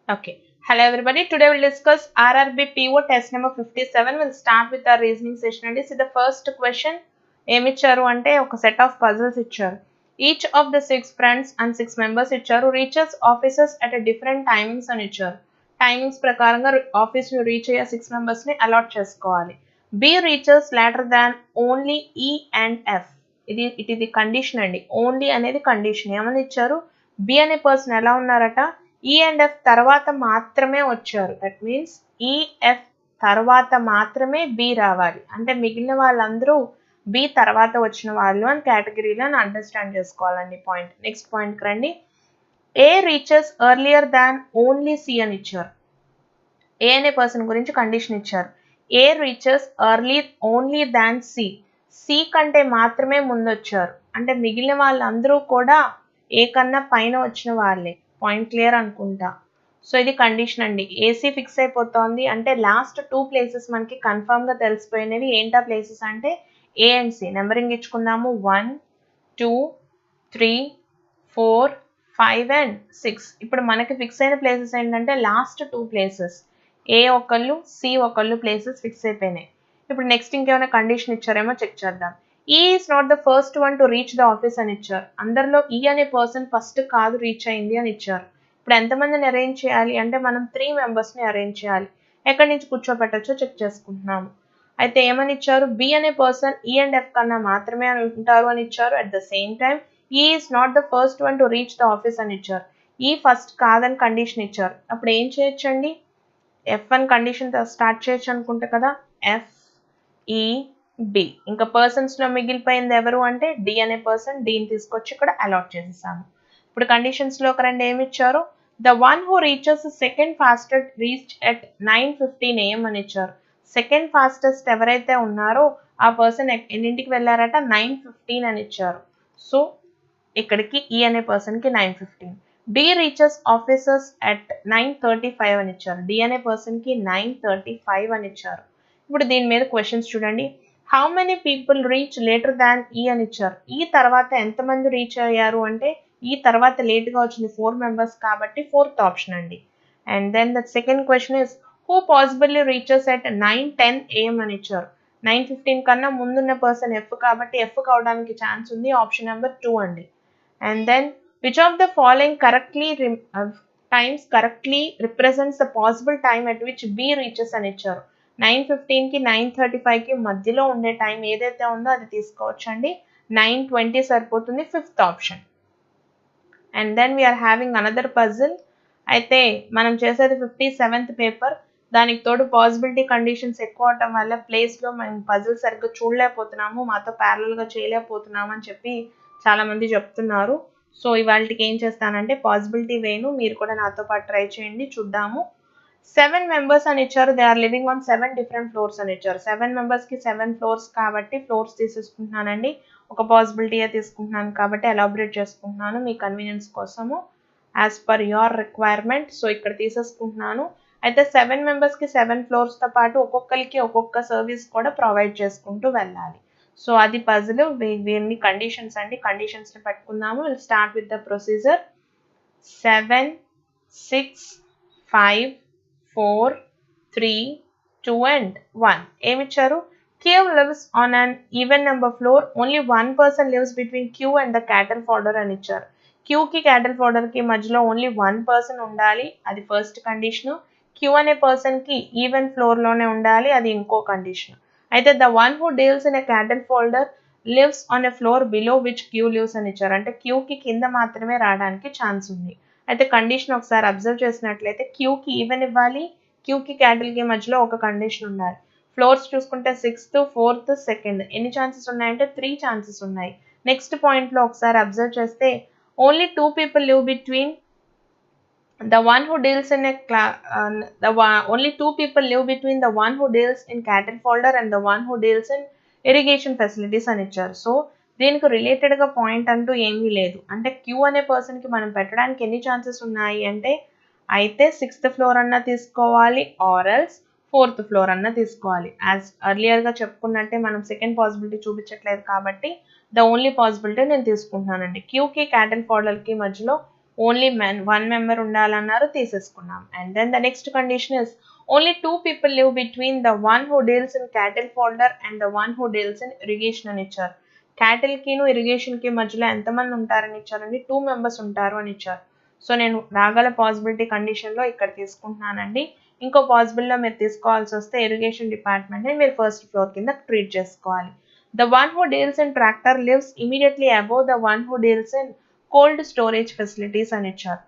Okay. Hello everybody. Today we'll discuss RRB PO test number 57. We'll start with our reasoning session. And see the first question. ఏమి ఇచ్చారు అంటే ఒక set of puzzles ఇచ్చారు. Each of the 6 friends and 6 members ఇచ్చారు. Reaches offices at different timings అని ఇచ్చారు. Timings ప్రకారంగా office ని రీచ్ అయ్యే 6 మెంబర్స్ ని అలాట్ చేసుకోవాలి. B reaches later than only E and F. ఇది కండిషన్ అండి. ఓన్లీ అనేది కండిషన్. ఏమని ఇచ్చారు? బి అనే పర్సన్ ఎలా ఉన్నారట? ఈ అండ్ ఎఫ్ తర్వాత మాత్రమే వచ్చారు. దట్ మీన్స్ ఈఎఫ్ తర్వాత మాత్రమే బి రావాలి. అంటే మిగిలిన వాళ్ళందరూ బి తర్వాత వచ్చిన వాళ్ళు అని కేటగిరీలో అండర్స్టాండ్ చేసుకోవాలండి పాయింట్. నెక్స్ట్ పాయింట్కి రండి. A reaches earlier than only C అని ఇచ్చారు. ఏ అనే పర్సన్ గురించి కండిషన్ ఇచ్చారు. A reaches only than C. C కంటే మాత్రమే ముందు వచ్చారు. అంటే మిగిలిన వాళ్ళందరూ కూడా ఏ కన్నా పైన వచ్చిన వాళ్ళే. పాయింట్ క్లియర్ అనుకుంటా. సో ఇది కండిషన్ అండి. ఏసీ ఫిక్స్ అయిపోతుంది అంటే లాస్ట్ 2 ప్లేసెస్ మనకి కన్ఫర్మ్ గా తెలిసిపోయినవి. ఏంటా ప్లేసెస్ అంటే ఏ అండ్ సి. నెంబరింగ్ ఇచ్చుకుందాము. 1 2 3 4 5 అండ్ 6. ఇప్పుడు మనకి ఫిక్స్ అయిన ప్లేసెస్ ఏంటంటే లాస్ట్ 2 ప్లేసెస్. ఏ ఒకళ్ళు సి ఒకళ్ళు ప్లేసెస్ ఫిక్స్ అయిపోయినాయి. ఇప్పుడు నెక్స్ట్ ఇంకేమైనా కండిషన్ ఇచ్చారేమో చెక్ చేద్దాం. ఈ is not the first one to reach the office అని ఇచ్చారు. అందరిలో ఈ అనే పర్సన్ ఫస్ట్ కాదు రీచ్ అయింది అని ఇచ్చారు. ఇప్పుడు ఎంతమందిని అరేంజ్ చేయాలి అంటే మనం 3 మెంబర్స్ని అరేంజ్ చేయాలి. ఎక్కడి నుంచి కూర్చోబెట్టచ్చో చెక్ చేసుకుంటున్నాము. అయితే ఏమని ఇచ్చారు? బి అనే పర్సన్ ఈ అండ్ ఎఫ్ కన్నా మాత్రమే అని ఉంటారు అని ఇచ్చారు. అట్ ద సేమ్ టైం ఈ is not the first one to reach the office అని ఇచ్చారు. ఈ ఫస్ట్ కాదని కండిషన్ ఇచ్చారు. అప్పుడు ఏం చేయొచ్చండి? F1 కండిషన్ స్టార్ట్ చేయొచ్చు అనుకుంటా కదా. ఎఫ్ ఈ డి. ఇంకా పర్సన్స్ లో మిగిలిపోయింది ఎవరు అంటే డి అనే పర్సన్. డీని తీసుకొచ్చి ఇక్కడ అలాట్ చేసేసాము. ఇప్పుడు కండిషన్స్ లో ఒక రెండు ఏమి ఇచ్చారు? The one who reaches second fastest reach at 9:15 AM అని ఇచ్చారు. సెకండ్ ఫాస్టెస్ట్ ఎవరైతే ఉన్నారో ఆ పర్సన్ ఎన్నింటికి వెళ్ళారట? 9:15 అని ఇచ్చారు. సో ఇక్కడికి ఈ అనే పర్సన్ కి 9:15. డి రీచెస్ ఆఫీసర్స్ అట్ 9:35 అని ఇచ్చారు. డి అనే పర్సన్ కి 9:35 అని ఇచ్చారు. ఇప్పుడు దీని మీద క్వశ్చన్స్ చూడండి. How many people reach later than ఈ అని ఇచ్చారు. ఈ తర్వాత ఎంతమంది రీచ్ అయ్యారు అంటే ఈ తర్వాత లేట్గా వచ్చింది 4 మెంబర్స్ కాబట్టి 4th ఆప్షన్ అండి. And then the second question is who possibly reaches at 9:10 AM అని ఇచ్చారు. 9:15 కన్నా ముందున్న పర్సన్ ఎఫ్ కాబట్టి ఎఫ్ కావడానికి ఛాన్స్ ఉంది. ఆప్షన్ నెంబర్ 2 అండి. And then which of the following times correctly represents the possible time at which B reaches అని ఇచ్చారు. 9:15 కి 9:35 కి మధ్యలో ఉండే టైం ఏదైతే ఉందో అది తీసుకోవచ్చండి. 9:20 సరిపోతుంది. 5th option. And then we are having another puzzle. అయితే మనం చేసేది 57th పేపర్. దానికి తోడు పాసిబిలిటీ కండిషన్స్ ఎక్కువ అవటం వల్ల ప్లేస్లో మేము పజిల్ సరిగ్గా చూడలేకపోతున్నాము, మాతో ప్యారలల్గా చేయలేకపోతున్నాము అని చెప్పి చాలామంది చెప్తున్నారు. సో ఇవాళకి ఏం చేస్తానంటే పాసిబిలిటీ వేను, మీరు కూడా నాతో పాటు ట్రై చేయండి, చూద్దాము. 7 మెంబర్స్ అని ఇచ్చారు. They are living on 7 different floors అని ఇచ్చారు. 7 మెంబర్స్కి 7 ఫ్లోర్స్ కాబట్టి ఫ్లోర్స్ తీసేసుకుంటున్నానండి. ఒక పాసిబిలిటీయే తీసుకుంటున్నాను కాబట్టి ఎలాబరేట్ చేసుకుంటున్నాను మీ కన్వీనియన్స్ కోసము as per your requirement. So ఇక్కడ తీసేసుకుంటున్నాను. అయితే 7 మెంబర్స్కి 7 ఫ్లోర్స్తో పాటు ఒక్కొక్కరికి ఒక్కొక్క సర్వీస్ కూడా ప్రొవైడ్ చేసుకుంటూ వెళ్ళాలి. సో అది పజిల్. వీరిని కండిషన్స్ అండి. కండిషన్స్ని పెట్టుకుందాము. Will start with the procedure. 7 6 5 4 3 2 and 1. ఏమిచ్చారు? Q lives on an even number floor. Only one person lives between Q and the cattle fodder అని ఇచ్చారు. Q కి cattle fodder కి మధ్యలో ఓన్లీ 1 person ఉండాలి. అది ఫస్ట్ కండిషన్. Q అనే person కి even floor లోనే ఉండాలి. అది ఇంకో కండిషన్. అయితే the one who deals in a cattle fodder lives on a floor below which Q lives అని ఇచ్చారు. అంటే క్యూకి కింద మాత్రమే రావడానికి ఛాన్స్ ఉంది. అయితే కండిషన్ ఒకసారి అబ్జర్వ్ చేసినట్లయితే క్యూకి ఈవెన్ ఇవ్వాలి, క్యూకి క్యాటిల్కి మధ్యలో ఒక కండిషన్ ఉండాలి. ఫ్లోర్స్ చూసుకుంటే 6th 4th 2nd ఎన్ని ఛాన్సెస్ ఉన్నాయంటే 3 ఛాన్సెస్ ఉన్నాయి. నెక్స్ట్ పాయింట్లో ఒకసారి అబ్జర్వ్ చేస్తే only 2 people live between the one who deals in only 2 people live between the one who deals in cattle folder and the one who deals in irrigation facilities అని ఇచ్చారు. So దీనికి రిలేటెడ్గా point అంటూ ఏమీ లేదు. అంటే queue అనే పర్సన్కి మనం పెట్టడానికి ఎన్ని ఛాన్సెస్ ఉన్నాయి అంటే అయితే 6th ఫ్లోర్ అన్నా తీసుకోవాలి ఆర్ ఎల్స్ 4th ఫ్లోర్ అన్నా తీసుకోవాలి. యాజ్ అర్లియర్గా చెప్పుకున్నట్టే మనం సెకండ్ పాసిబిలిటీ చూపించట్లేదు కాబట్టి ద ఓన్లీ పాసిబిలిటీ నేను తీసుకుంటున్నానండి. క్యూకి క్యాటల్ ఫోల్డర్కి మధ్యలో ఓన్లీ మెన్ 1 మెంబర్ ఉండాలన్నారు, తీసేసుకున్నాం. And then the next condition is only 2 people live between the one who deals in cattle folder and the one who deals in irrigation అని ఇచ్చారు. Cattle కిను irrigation కి మధ్యలో ఎంతమంది ఉంటారని ఇచ్చారండి, 2 members ఉంటారు అని ఇచ్చారు. సో నేను రాగల పాసిబిలిటీ కండిషన్ లో ఇక్కడ తీసుకుంటున్నానండి. ఇంకో పాసిబుల్లో మీరు తీసుకోవాల్సి వస్తే ఇరిగేషన్ డిపార్ట్మెంట్ ని మీరు ఫస్ట్ ఫ్లోర్ కింద ట్రీట్ చేసుకోవాలి. The one who deals in tractor lives immediately above the one who deals in cold storage facilities అని ఇచ్చారు.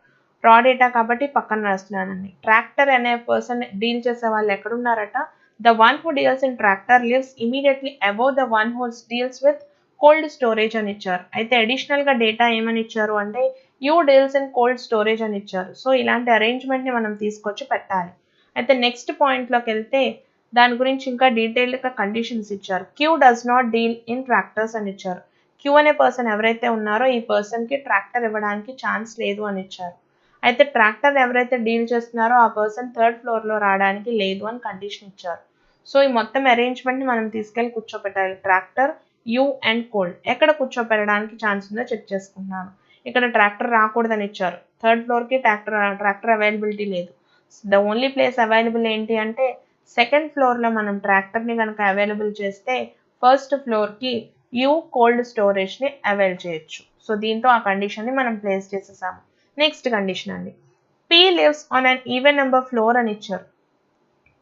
రా డేటా కాబట్టి పక్కన రాస్తున్నానండి. ట్రాక్టర్ అనే పర్సన్ డీల్ చేసే వాళ్ళు ఎక్కడున్నారట, the one who deals in tractor lives immediately above the one who deals with cold storage అని ఇచ్చారు. అయితే అడిషనల్ గా డేటా ఏమని ఇచ్చారు అంటే U deals in cold storage అని ఇచ్చారు. సో ఇలాంటి అరేంజ్మెంట్ ని మనం తీసుకొచ్చి పెట్టాలి. అయితే నెక్స్ట్ పాయింట్ లోకి వెళ్తే దాని గురించి ఇంకా డీటెయిల్డ్ గా కండిషన్స్ ఇచ్చారు. Q does not deal in tractors అని ఇచ్చారు. క్యూ అనే పర్సన్ ఎవరైతే ఉన్నారో ఈ పర్సన్ కి ట్రాక్టర్ ఇవ్వడానికి ఛాన్స్ లేదు అని ఇచ్చారు. అయితే ట్రాక్టర్ ఎవరైతే డీల్ చేస్తున్నారో ఆ పర్సన్ 3rd ఫ్లోర్ లో రావడానికి లేదు అని కండిషన్ ఇచ్చారు. సో ఈ మొత్తం అరేంజ్మెంట్ ని మనం తీసుకెళ్లి కూర్చోపెట్టాలి. ట్రాక్టర్, యూ అండ్ కోల్డ్ ఎక్కడ కూర్చోపెట్టడానికి ఛాన్స్ ఉందో చెక్ చేసుకుంటున్నాను. ఇక్కడ ట్రాక్టర్ రాకూడదని ఇచ్చారు. 3rd ఫ్లోర్ కి ట్రాక్టర్ అవైలబిలిటీ లేదు. ద ఓన్లీ ప్లేస్ అవైలబుల్ ఏంటి అంటే 2nd ఫ్లోర్ లో మనం ట్రాక్టర్ ని కనుక అవైలబుల్ చేస్తే 1st ఫ్లోర్ కి యూ కోల్డ్ స్టోరేజ్ ని అవైల్ చేయొచ్చు. సో దీంతో ఆ కండిషన్ ని మనం ప్లేస్ చేసేసాము. నెక్స్ట్ కండిషన్ అండి, P lives on an even number floor అని ఇచ్చారు.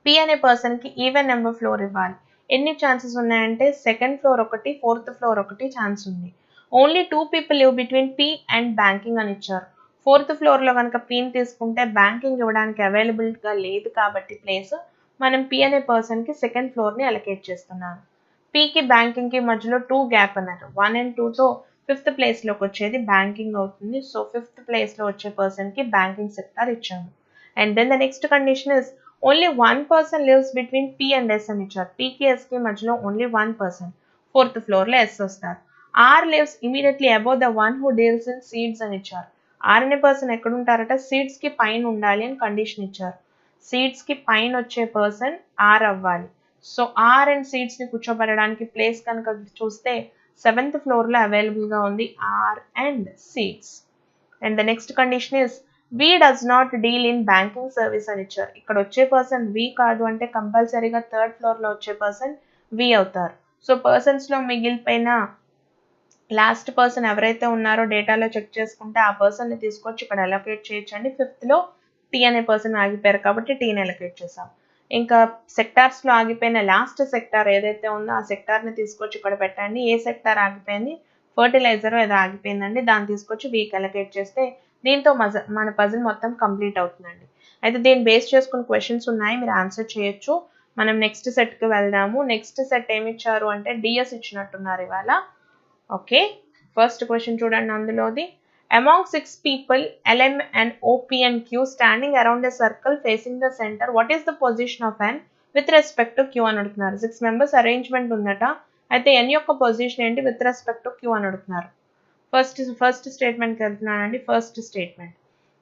పి అనే పర్సన్ కి ఈవెన్ నెంబర్ ఫ్లోర్ ఇవ్వాలి. ఎన్ని ఛాన్సెస్ ఉన్నాయంటే 2nd ఫ్లోర్ ఒకటి, 4th ఫ్లోర్ ఒకటి ఛాన్స్ ఉంది. Only 2 people live between P and banking అని ఇచ్చారు. 4th ఫ్లోర్ లో కనుక పిని తీసుకుంటే బ్యాంకింగ్ ఇవ్వడానికి అవైలబుల్ గా లేదు కాబట్టి ప్లేస్ మనం పి అనే పర్సన్ కి 2nd ఫ్లోర్ ని అలొకేట్ చేస్తున్నాను. పీకి బ్యాంకింగ్ కి మధ్యలో 2 గ్యాప్ అన్నారు. 1 and 2 తో 5th ప్లేస్ లోకి వచ్చేది బ్యాంకింగ్ అవుతుంది. సో 5th ప్లేస్ లో వచ్చే పర్సన్ కి బ్యాంకింగ్ సెక్టార్ ఇచ్చాము. And then the next condition is only 1 person lives between P and S అని ఇచ్చారు. పీకి ఎస్ కి మధ్యలో ఓన్లీ 1 person. 4th ఫ్లోర్ లో ఎస్ వస్తారు. R lives immediately above the one who deals in seeds అని ఇచ్చారు. ఆర్ అనే పర్సన్ ఎక్కడ ఉంటారట, సీడ్స్ కి పైన ఉండాలి అని కండిషన్ ఇచ్చారు. సీడ్స్ కి పైన వచ్చే పర్సన్ ఆర్ అవ్వాలి. సో ఆర్ అండ్ సీడ్స్ ని కూర్చోబెట్టడానికి ప్లేస్ కనుక చూస్తే 7th ఫ్లోర్ లో అవైలబుల్ గా ఉంది R and seeds. And the next condition is V does not deal in banking service అని ఇచ్చారు. ఇక్కడ వచ్చే పర్సన్ వి కాదు అంటే కంపల్సరీగా 3rd ఫ్లోర్ లో వచ్చే పర్సన్ వి అవుతారు. సో పర్సన్స్ లో మిగిలిపోయిన లాస్ట్ పర్సన్ ఎవరైతే ఉన్నారో డేటాలో చెక్ చేసుకుంటే ఆ పర్సన్ ని తీసుకొచ్చి ఇక్కడ అలొకేట్ చేయొచ్చండి. 5th లో టీ అనే పర్సన్ ఆగిపోయారు కాబట్టి టీని అలొకేట్ చేసాం. ఇంకా సెక్టార్స్ లో ఆగిపోయిన లాస్ట్ సెక్టార్ ఏదైతే ఉందో ఆ సెక్టార్ ని తీసుకొచ్చి ఇక్కడ పెట్టండి. ఏ సెక్టార్ ఆగిపోయింది, ఫర్టిలైజర్ ఏదో ఆగిపోయిందండి, దాన్ని తీసుకొచ్చి వీక్ అలొకేట్ చేస్తే దీంతో మన పజిల్ మొత్తం కంప్లీట్ అవుతుందండి. అయితే దీన్ని బేస్ చేసుకుని క్వశ్చన్స్ ఉన్నాయి, మీరు ఆన్సర్ చేయొచ్చు. మనం నెక్స్ట్ సెట్ కి వెళ్దాము. నెక్స్ట్ సెట్ ఏమి ఇచ్చారు అంటే డిఎస్ ఇచ్చినట్టున్నారు ఇవాళ. ఓకే, ఫస్ట్ క్వశ్చన్ చూడండి. అందులోది among 6 people LM and OP and Q standing around a circle facing the center, what is the position of n with respect to Q అని అడుగుతున్నారు. 6 members arrangement ఉందట. అయితే n యొక్క position ఏంటి with respect to Q అని అడుగుతున్నారు. First statement కి వెళ్తున్నానండి. First statement,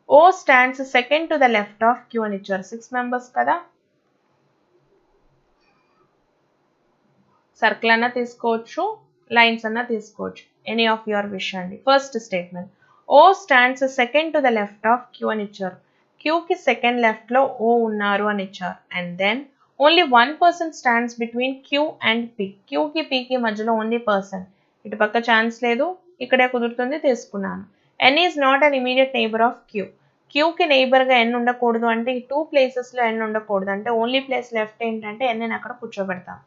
O stands second to the left of Q అని ఇచ్చారు. 6 members కదా, సర్కిల్ అన్నా తీసుకోవచ్చు, లైన్స్ అన్నా తీసుకోవచ్చు, ఎనీ ఆఫ్ యువర్ విష్ అండి. First statement, O stands second to the left of Q అని ఇచ్చారు. Q కి సెకండ్ లెఫ్ట్ లో O ఉన్నారు అని ఇచ్చారు. And then only 1 person stands between Q and P. Q కి P కి మధ్యలో ఓన్లీ పర్సన్, ఇటు పక్క ఛాన్స్ లేదు, ఇక్కడే కుదురుతుంది, తీసుకున్నాను. N is not an immediate neighbor of Q. Q కి నైబర్ గా N ఉండకూడదు అంటే ఈ 2 ప్లేసెస్ లో N ఉండకూడదు అంటే ఓన్లీ ప్లేస్ లెఫ్ట్ ఏంటంటే N ని అక్కడ కూర్చోబెడతాం.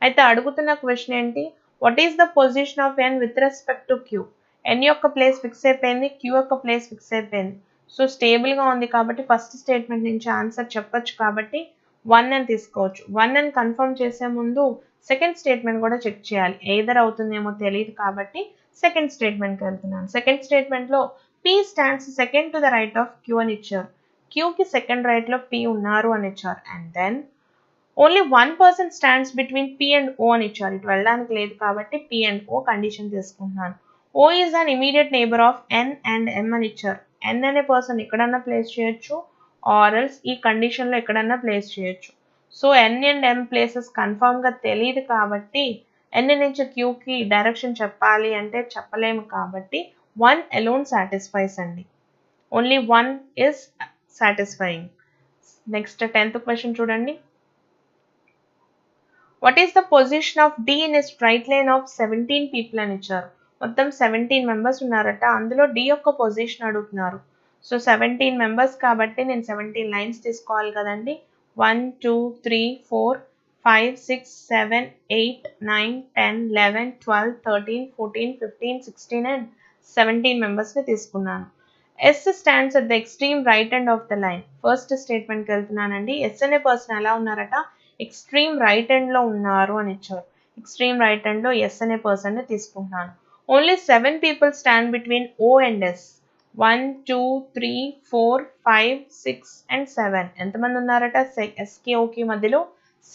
అయితే అడుగుతున్న క్వశ్చన్ ఏంటి, what is the position of N with respect to Q. N యొక్క ప్లేస్ ఫిక్స్ అయిపోయింది, Q యొక్క ప్లేస్ ఫిక్స్ అయిపోయింది. సో స్టేబుల్ గా ఉంది కాబట్టి ఫస్ట్ స్టేట్మెంట్ నుంచి ఆన్సర్ చెప్పొచ్చు కాబట్టి 1 అని తీసుకోవచ్చు. 1 అని కన్ఫర్మ్ చేసే ముందు సెకండ్ స్టేట్మెంట్ కూడా చెక్ చేయాలి. ఎయిదర్ అవుతుందేమో తెలియదు కాబట్టి సెకండ్ స్టేట్మెంట్కి వెళ్తున్నాను. సెకండ్ స్టేట్మెంట్ లో P stands second to the right of Q అని ఇచ్చారు. Q కి సెకండ్ రైట్ లో P ఉన్నారు అని ఇచ్చారు. And then only 1 person stands between P and O అని ఇచ్చారు. ఇటు వెళ్ళడానికి లేదు కాబట్టి P అండ్ O కండిషన్ తీసుకుంటున్నాను. O is an immediate neighbor of N and M అని ఇచ్చారు. N అనే పర్సన్ ఎక్కడన్నా ప్లేస్ చేయొచ్చు, ఆర్ ఎల్స్ ఈ కండిషన్ లో ఎక్కడన్నా ప్లేస్ చేయొచ్చు. So N and M places confirm గా తెలియదు కాబట్టి N నుంచి Q కి డైరెక్షన్ చెప్పాలి అంటే చెప్పలేము కాబట్టి 1 alone సాటిస్ఫైస్ అండి. Only 1 is satisfying. Next 10th question చూడండి. What is the position of D in a straight line of 17 people అని ఇచ్చారు. మొత్తం 17 మెంబర్స్ ఉన్నారట, అందులో డి యొక్క పొజిషన్ అడుగుతున్నారు. సో 17 మెంబర్స్ కాబట్టి నేను 17 లైన్స్ తీసుకోవాలి కదండి. 1 2 3 4 5 6 7 8 9 10 11 12 13 14 15 16 and 17 మెంబర్స్ని తీసుకున్నాను. S stands at the extreme right end of the line. First స్టేట్మెంట్కి వెళ్తున్నానండి. ఎస్ అనే పర్సన్ ఎలా ఉన్నారట, ఎక్స్ట్రీమ్ రైట్ ఎండ్లో ఉన్నారు అని ఇచ్చారు. ఎక్స్ట్రీమ్ రైట్ ఎండ్లో ఎస్ అనే పర్సన్ని తీసుకుంటున్నాను. Only 7 people stand between O and S. 1 2 3 4 5 6 and 7. ఎంతమంది ఉన్నారట, ఎస్కి ఓకి మధ్యలో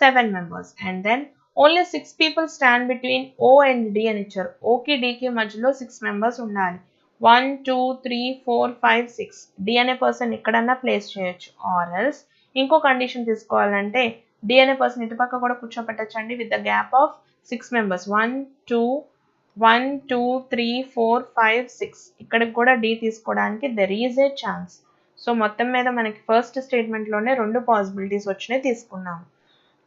7 members. And then only 6 people stand between O and D అని ఇచ్చారు. ఓకి డికి మధ్యలో 6 మెంబర్స్ ఉండాలి. 1 2 3 4 5 6. డి అనే పర్సన్ ఎక్కడన్నా ప్లేస్ చేయొచ్చు. ఆర్ ఎల్స్ ఇంకో కండిషన్ తీసుకోవాలంటే డి అనే పర్సన్ ఇటుపక్క కూడా కూర్చోపెట్టచ్చండి with the gap of 6 members. 1 2 3 4 5 6. ఇక్కడికి కూడా డి తీసుకోవడానికి there is a chance. So మొత్తం మీద మనకి ఫస్ట్ స్టేట్మెంట్లోనే 2 పాసిబిలిటీస్ వచ్చినాయి, తీసుకున్నాము.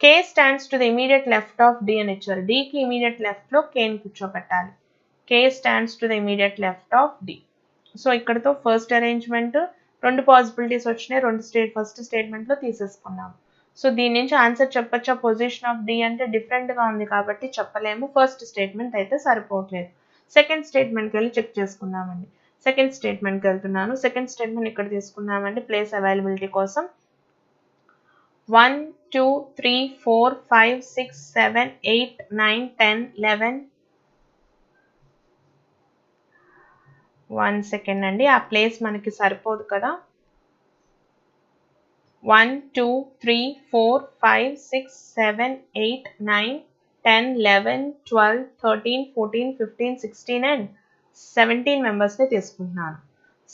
K stands to the immediate left of D అని ఇచ్చారు. డికి ఇమీడియట్ లెఫ్ట్లో కేని కూర్చోపెట్టాలి. K stands to the immediate left of D. So ఇక్కడతో ఫస్ట్ అరేంజ్మెంట్ 2 పాసిబిలిటీస్ వచ్చినాయి, ఫస్ట్ స్టేట్మెంట్లో తీసేసుకున్నాము. సో దీని నుంచి ఆన్సర్ చెప్పచ్చా, పొజిషన్ ఆఫ్ డి అంటే డిఫరెంట్గా ఉంది కాబట్టి చెప్పలేము. ఫస్ట్ స్టేట్మెంట్ అయితే సరిపోవట్లేదు. సెకండ్ స్టేట్మెంట్కి వెళ్ళి చెక్ చేసుకుందామండి. సెకండ్ స్టేట్మెంట్కి వెళ్తున్నాను. సెకండ్ స్టేట్మెంట్ ఇక్కడ తీసుకుందామండి ప్లేస్ అవైలబిలిటీ కోసం. 1 2 3 4 5 6 7 8 9 10 11. 1 సెకండ్ అండి, ఆ ప్లేస్ మనకి సరిపోదు కదా. 1 2 3 4 5 6 7 8 9 10 11 12 13 14 15 16 and 17 మెంబర్స్ని తీసుకుంటున్నాను.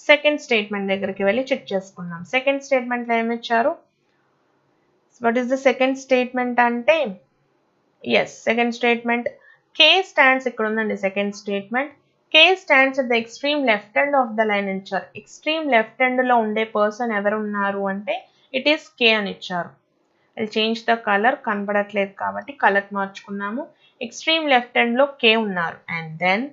సెకండ్ స్టేట్మెంట్ దగ్గరికి వెళ్ళి చెక్ చేసుకున్నాం. సెకండ్ స్టేట్మెంట్లో ఏమి ఇచ్చారు, what is the second statement అంటే, ఎస్ సెకండ్ స్టేట్మెంట్ కే స్టాండ్స్ ఇక్కడ ఉందండి. Second statement K stands at the extreme left end of the line ఇచ్చారు. ఎక్స్ట్రీమ్ లెఫ్ట్ ఎండ్లో ఉండే పర్సన్ ఎవరు ఉన్నారు అంటే ఇట్ ఈస్ కే అని ఇచ్చారు. అది చేంజ్ ద కలర్, కనపడట్లేదు కాబట్టి కలర్ మార్చుకున్నాము. ఎక్స్ట్రీమ్ లెఫ్ట్ ఎండ్లో కే ఉన్నారు. And then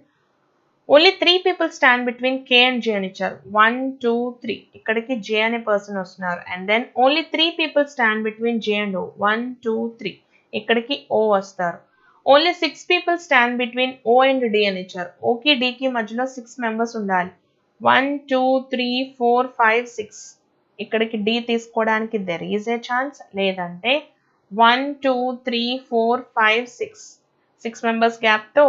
only 3 people stand between K and J అని ఇచ్చారు. 1 2 3. ఇక్కడికి జే అనే పర్సన్ వస్తున్నారు. And then only 3 people stand between J and O. 1 2 3. ఇక్కడికి ఓ వస్తారు. Only 6 people stand between O and D అని ఇచ్చారు. ఓకి డికి మధ్యలో 6 మెంబర్స్ ఉండాలి. 1 2 3 4 5 6. ఇక్కడికి డి తీసుకోవడానికి దెర్ ఈజ్ ఏ ఛాన్స్, లేదంటే 1 2 3 4 5 6. 6 మెంబర్స్ గ్యాప్తో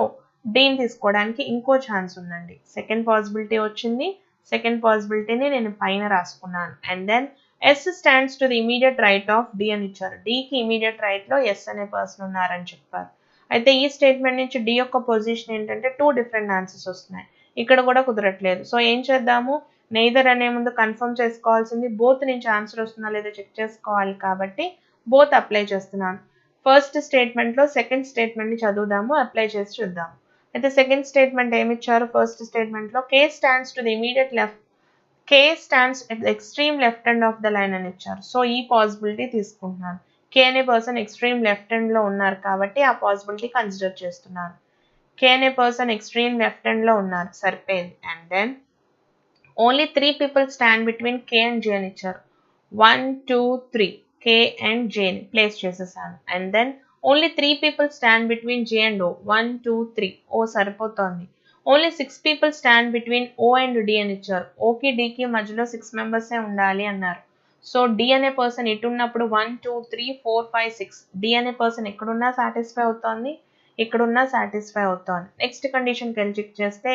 డీని తీసుకోవడానికి ఇంకో ఛాన్స్ ఉందండి. సెకండ్ పాసిబిలిటీ వచ్చింది. సెకండ్ పాసిబిలిటీని నేను పైన రాసుకున్నాను. And then S stands to the immediate right of D అని ఇచ్చారు. డికి ఇమీడియట్ రైట్లో ఎస్ అనే పర్సన్ ఉన్నారని చెప్పారు. అయితే ఈ స్టేట్మెంట్ నుంచి డి యొక్క పొజిషన్ ఏంటంటే 2 డిఫరెంట్ ఆన్సర్స్ వస్తున్నాయి. ఇక్కడ కూడా కుదరట్లేదు. సో ఏం చేద్దాము, నెయిదర్ అనే ముందు కన్ఫర్మ్ చేసుకోవాల్సింది బోత్ నుంచి ఆన్సర్ వస్తుందా లేదా చెక్ చేసుకోవాలి కాబట్టి బోత్ అప్లై చేస్తున్నాను. ఫస్ట్ స్టేట్మెంట్లో సెకండ్ స్టేట్మెంట్ని చదువుదాము, అప్లై చేసి చూద్దాము. అయితే సెకండ్ స్టేట్మెంట్ ఏమి ఇచ్చారు, ఫస్ట్ స్టేట్మెంట్లో K stands to the immediate left, K stands at the extreme left end of the line అని ఇచ్చారు. సో ఈ పాసిబిలిటీ తీసుకుంటున్నాను. కే అనే పర్సన్ ఎక్స్ట్రీమ్ లెఫ్ట్ ఎండ్లో ఉన్నారు కాబట్టి ఆ పాసిబిలిటీ కన్సిడర్ చేస్తున్నాను. కే అనే పర్సన్ ఎక్స్ట్రీమ్ లెఫ్ట్ ఎండ్లో ఉన్నారు, సరిపోయింది. And then only 3 people stand between K and J అని ఇచ్చారు. 1 2 3. కే అండ్ జేని ప్లేస్ చేసేసాను. And then only 3 people stand between J and O. 1 2 3. O సరిపోతోంది. Only 6 people stand between O and D అని ఇచ్చారు. ఓకి డికి మధ్యలో 6 మెంబర్సే ఉండాలి అన్నారు. సో డి అనే పర్సన్ ఇటు ఉన్నప్పుడు 1 2 3 4 5 6. డి అనే పర్సన్ ఎక్కడున్నా సాటిస్ఫై అవుతోంది, ఇక్కడున్నా సాటిస్ఫై అవుతోంది. నెక్స్ట్ కండిషన్కి వెళ్ళి చెక్ చేస్తే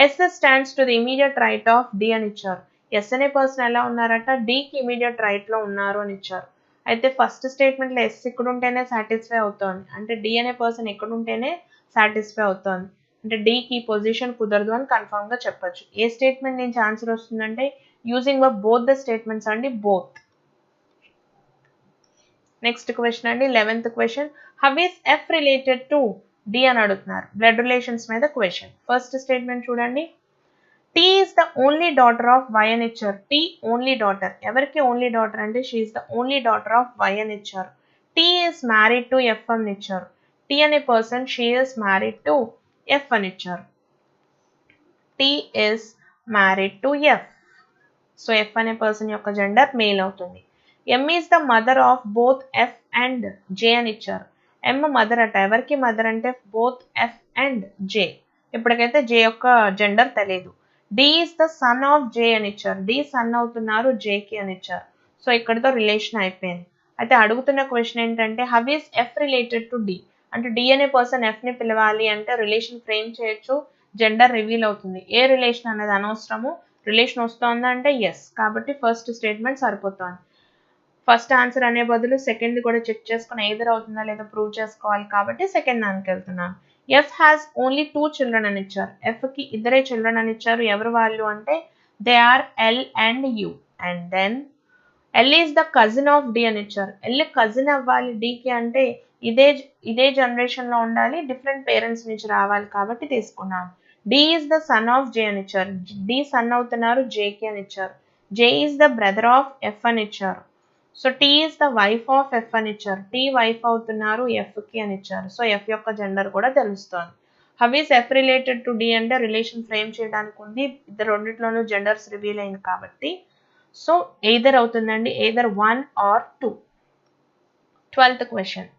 S stands to the immediate right of D అని ఇచ్చారు. ఎస్ అనే పర్సన్ ఎలా ఉన్నారట, డికి ఇమీడియట్ రైట్లో ఉన్నారు అని ఇచ్చారు. అయితే ఫస్ట్ స్టేట్మెంట్లో ఎస్ ఇక్కడ ఉంటేనే సాటిస్ఫై అవుతోంది, అంటే డి అనే పర్సన్ ఎక్కడ ఉంటేనే సాటిస్ఫై అవుతోంది, అంటే డికి పొజిషన్ కుదరదు అని కన్ఫర్మ్గా చెప్పొచ్చు. ఏ స్టేట్మెంట్ నుంచి ఆన్సర్ వస్తుందంటే యూజింగ్ బోత్ ద స్టేట్మెంట్స్ అండి, బోత్. నెక్స్ట్ క్వశ్చన్ అండి, 11th question. How is F related to D అని అడుగుతున్నారు. బ్లడ్ రిలేషన్స్ మీద క్వశ్చన్. ఫస్ట్ స్టేట్మెంట్ చూడండి. T is the only daughter of Y అని ఇచ్చారు. T only daughter. ఎవరికి only daughter అంటే she is the only daughter of Y అని ఇచ్చారు. T is married to F అని ఇచ్చారు. T అనే person she is married to F అని ఇచ్చారు. T is married to F. So F అనే person యొక్క జెండర్ మేల్ అవుతుంది. M is the mother of both F and J అని ఇచ్చారు. M మదర్ అట. ఎవరికి మదర్ అంటే both F and J. ఇప్పటికైతే J యొక్క జెండర్ తెలియదు. D is the son of J అని ఇచ్చారు. D సన్ అవుతున్నారు J కి అని ఇచ్చారు. సో ఇక్కడితో రిలేషన్ అయిపోయింది. అయితే అడుగుతున్న క్వశ్చన్ ఏంటంటే how is F related to D? అంటే D అనే పర్సన్ F ని పిలవాలి అంటే రిలేషన్ ఫ్రేమ్ చేయొచ్చు, జెండర్ రివీల్ అవుతుంది. ఏ రిలేషన్ అనేది అనవసరము. రిలేషన్ వస్తుందా అంటే ఎస్. కాబట్టి ఫస్ట్ స్టేట్మెంట్ సరిపోతుంది. ఫస్ట్ ఆన్సర్ అనే బదులు సెకండ్ కూడా చెక్ చేసుకుని ఎయిదర్ అవుతుందా లేదా ప్రూవ్ చేసుకోవాలి కాబట్టి సెకండ్ దానికి వెళ్తున్నాను. F has only 2 children అని ఇచ్చారు. F కి ఇద్దరే చిల్డ్రన్ అని ఇచ్చారు. ఎవరు వాళ్ళు అంటే they are L and U. And then L is the cousin of D అని ఇచ్చారు. L కజిన్ అవ్వాలి D కి అంటే ఇదే జనరేషన్ లో ఉండాలి, డిఫరెంట్ పేరెంట్స్ నుంచి రావాలి కాబట్టి తీసుకున్నాను. D is the son of J అని ఇచ్చారు. D సన్ అవుతున్నారు J కి అని ఇచ్చారు. J is the brother of F అని ఇచ్చారు. So T is the wife of F అని ఇచ్చారు. T వైఫ్ అవుతున్నారు F కి అని ఇచ్చారు. సో F యొక్క జెండర్ కూడా తెలుస్తుంది. How is F related to D అంటే రిలేషన్ ఫ్రేమ్ చేయడానికి ఉంది. ఇద్దరు రెండిట్లోనూ జెండర్స్ రివీల్ అయింది కాబట్టి సో ఎయిదర్ అవుతుందండి. Either 1 or 2. 12th క్వశ్చన్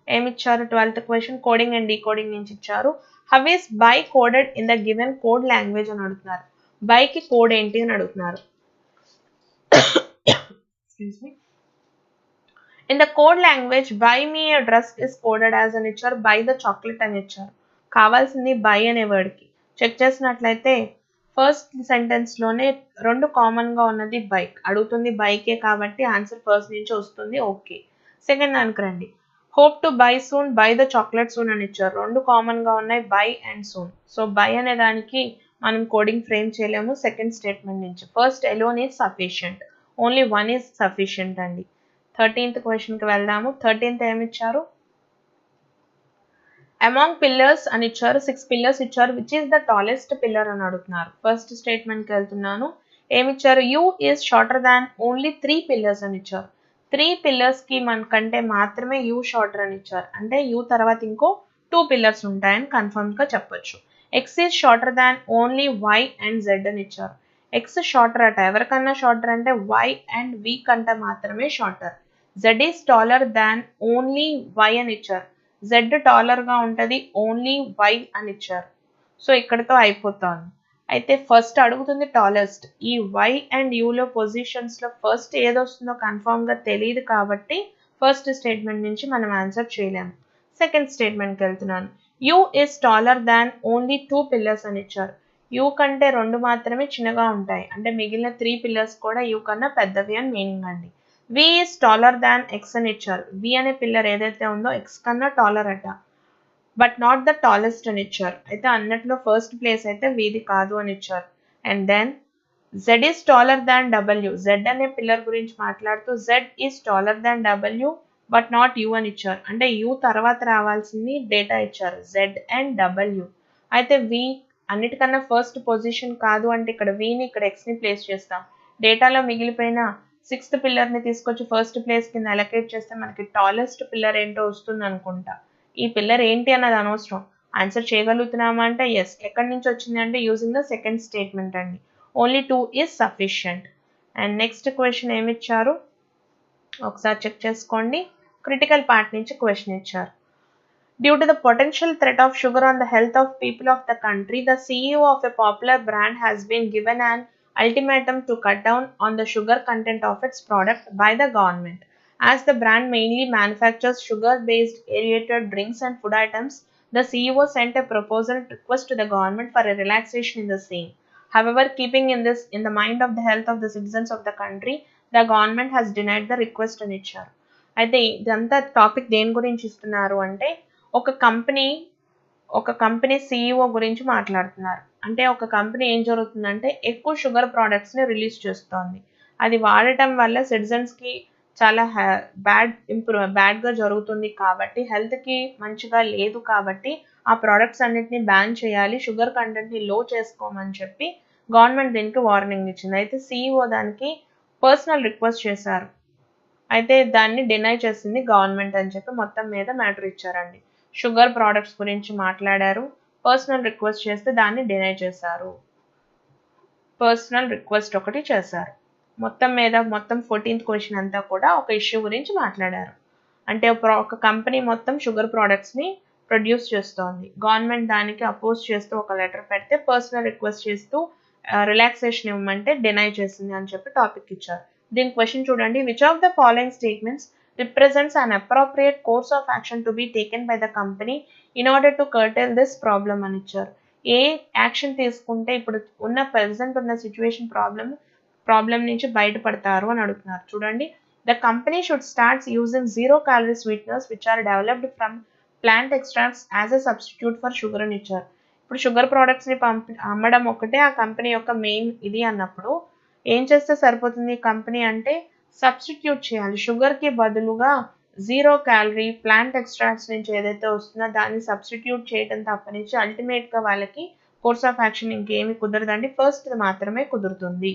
ఏమి ఇచ్చారు? 12th question coding and decoding నుంచి ఇచ్చారు. How is by coded in the given code language అని అడుగుతున్నారు. బైకి కోడ్ ఏంటి అని అడుగుతున్నారు. Excuse me. In the code language, buy me a dress is coded as అని ఇచ్చారు. buy the chocolate అని ఇచ్చారు. కావాల్సింది buy అనే వర్డ్కి. చెక్ చేసినట్లయితే ఫస్ట్ సెంటెన్స్ లోనే రెండు కామన్ గా ఉన్నది బైక్. అడుగుతుంది బైకే కాబట్టి ఆన్సర్ ఫస్ట్ నుంచి వస్తుంది. ఓకే. సెకండ్ దానికి రండి. Hope to buy soon, by the chocolate soon అని ఇచ్చారు. రెండు కామన్ గా ఉన్నాయి by and soon. So by అనే దానికి మనం కోడింగ్ ఫ్రేమ్ చేయలేము సెకండ్ స్టేట్మెంట్ నుంచి. First alone is sufficient, only one is sufficient అండి. 13th క్వశ్చన్కి వెళ్దాము. 13th ఏమి ఇచ్చారు? అమాంగ్ పిల్లర్స్ అని ఇచ్చారు. 6 పిల్లర్స్ ఇచ్చారు. Which is the tallest pillar అని అడుగుతున్నారు. ఫస్ట్ స్టేట్మెంట్కి వెళ్తున్నాను. ఏమిచ్చారు? U is shorter than only 3 pillars అని ఇచ్చారు. 3 పిల్లర్స్కి మనకంటే మాత్రమే యూ షార్టర్ అని ఇచ్చారు. అంటే యూ తర్వాత ఇంకో 2 పిల్లర్స్ ఉంటాయని కన్ఫర్మ్గా చెప్పొచ్చు. X is shorter than only Y and Z అని ఇచ్చారు. ఎక్స్ షార్టర్ అట. ఎవరికన్నా షార్టర్ అంటే వై అండ్ వి కంటే మాత్రమే shorter. Z is taller than only Y అని ఇచ్చారు. జెడ్ టాలర్ గా ఉంటది ఓన్లీ వై అని ఇచ్చారు. సో ఇక్కడతో అయిపోతాను. అయితే ఫస్ట్ అడుగుతుంది టాలెస్ట్. ఈ వై అండ్ యూలో పొజిషన్స్ లో ఫస్ట్ ఏదొస్తుందో కన్ఫర్మ్ గా తెలియదు కాబట్టి ఫస్ట్ స్టేట్మెంట్ నుంచి మనం ఆన్సర్ చేయలేము. సెకండ్ స్టేట్మెంట్కి వెళ్తున్నాను. You is taller than only 2 pillars అని ఇచ్చారు. యూ కంటే 2 మాత్రమే చిన్నగా ఉంటాయి. అంటే మిగిలిన 3 పిల్లర్స్ కూడా యూ కన్నా పెద్దవి అని మీనింగ్ అండి. వి ఈస్ టాలర్ దాన్ ఎక్స్ అని ఇచ్చారు. వి అనే పిల్లర్ ఏదైతే ఉందో ఎక్స్ కన్నా టాలర్ అట. బట్ నాట్ ద టాలెస్ట్ అని ఇచ్చారు. అయితే అన్నట్లో ఫస్ట్ ప్లేస్ అయితే వీది కాదు అని ఇచ్చారు. And then Z is taller than W. Z అనే పిల్లర్ గురించి మాట్లాడుతూ Z is taller than W but not U అని ఇచ్చారు. అంటే యూ తర్వాత రావాల్సింది డేటా ఇచ్చారు జెడ్ అండ్ డబ్ల్యూ. అయితే వి అన్నిటికన్నా ఫస్ట్ పొజిషన్ కాదు అంటే ఇక్కడ వీని ఇక్కడ ఎక్స్ని ప్లేస్ చేస్తాం. డేటాలో మిగిలిపోయిన 6th పిల్లర్ని తీసుకొచ్చి ఫస్ట్ ప్లేస్ కింద అలొకేట్ చేస్తే మనకి టాలెస్ట్ పిల్లర్ ఏంటో వస్తుంది అనుకుంటా. ఈ పిల్లర్ ఏంటి అన్నది అనవసరం. ఆన్సర్ చేయగలుగుతున్నామా అంటే ఎస్. ఎక్కడి నుంచి వచ్చింది అంటే యూజింగ్ ద సెకండ్ స్టేట్మెంట్ అండి. Only 2 is sufficient. And next question ఏమి ఇచ్చారు ఒకసారి చెక్ చేసుకోండి. క్రిటికల్ పార్ట్ నుంచి క్వశ్చన్ ఇచ్చారు. Due to the potential threat of sugar on the health of people of the country, the CEO of a popular brand has been given an ultimatum to cut down on the sugar content of its product by the government. As the brand mainly manufactures sugar-based aerated drinks and food items, the CEO sent a proposal request to the government for a relaxation in the same. However, keeping in the mind of the health of the citizens of the country, the government has denied the request అని ఇచ్చారు. అయితే ఇదంతా topic దేని గురించి ఇస్తున్నారు అంటే ఒక company CEO గురించి మాట్లాడుతున్నారు. అంటే ఒక కంపెనీ ఏం జరుగుతుందంటే ఎక్కువ షుగర్ ప్రోడక్ట్స్ని రిలీజ్ చేస్తోంది. అది వాడటం వల్ల సిటిజన్స్కి చాలా బ్యాడ్గా జరుగుతుంది కాబట్టి హెల్త్కి మంచిగా లేదు కాబట్టి ఆ ప్రోడక్ట్స్ అన్నిటిని బ్యాన్ చేయాలి, షుగర్ కంటెంట్ని లో చేసుకోమని చెప్పి గవర్నమెంట్ దీనికి వార్నింగ్ ఇచ్చింది. అయితే CEO దానికి పర్సనల్ రిక్వెస్ట్ చేశారు. అయితే దాన్ని డినై చేసింది గవర్నమెంట్ అని చెప్పి మొత్తం మీద మ్యాటర్ ఇచ్చారండి. షుగర్ ప్రోడక్ట్స్ గురించి మాట్లాడారు, పర్సనల్ రిక్వెస్ట్ చేస్తే దాన్ని డినై చేశారు. పర్సనల్ రిక్వెస్ట్ ఒకటి చేశారు. మొత్తం 14th క్వశ్చన్ అంతా కూడా ఒక ఇష్యూ గురించి మాట్లాడారు. అంటే ఒక కంపెనీ మొత్తం షుగర్ ప్రోడక్ట్స్ని ప్రొడ్యూస్ చేస్తోంది. గవర్నమెంట్ దానికి అపోజ్ చేస్తూ ఒక లెటర్ పెడితే పర్సనల్ రిక్వెస్ట్ చేస్తూ రిలాక్సేషన్ ఇవ్వమంటే డినై చేసింది అని చెప్పి టాపిక్ ఇచ్చారు. దీని క్వశ్చన్ చూడండి. Which of the following statements represents an appropriate course of action to be taken by the company in order to curtail this problem అని ఇచ్చారు. ఏ యాక్షన్ తీసుకుంటే ఇప్పుడు ఉన్న ప్రెసెంట్ ఉన్న సిచ్యువేషన్ ప్రాబ్లం నుంచి బయటపడతారు అని అడుగుతున్నారు. చూడండి. The company should start using zero-calorie sweeteners which are developed from plant extracts as a substitute for sugar అని ఇచ్చారు. ఇప్పుడు షుగర్ ప్రోడక్ట్స్ని అమ్మడం ఒకటే ఆ కంపెనీ యొక్క మెయిన్ ఇది అన్నప్పుడు ఏం చేస్తే సరిపోతుంది కంపెనీ అంటే సబ్స్టిట్యూట్ చేయాలి. షుగర్కి బదులుగా 0-calorie ప్లాంట్ ఎక్స్ట్రాక్ట్స్ నుంచి ఏదైతే వస్తుందో దాన్ని సబ్స్టిట్యూట్ చేయడం తప్పనిచ్చి అల్టిమేట్గా వాళ్ళకి కోర్స్ ఆఫ్ యాక్షన్ ఇంకేమి కుదరదండి, ఫస్ట్ మాత్రమే కుదురుతుంది.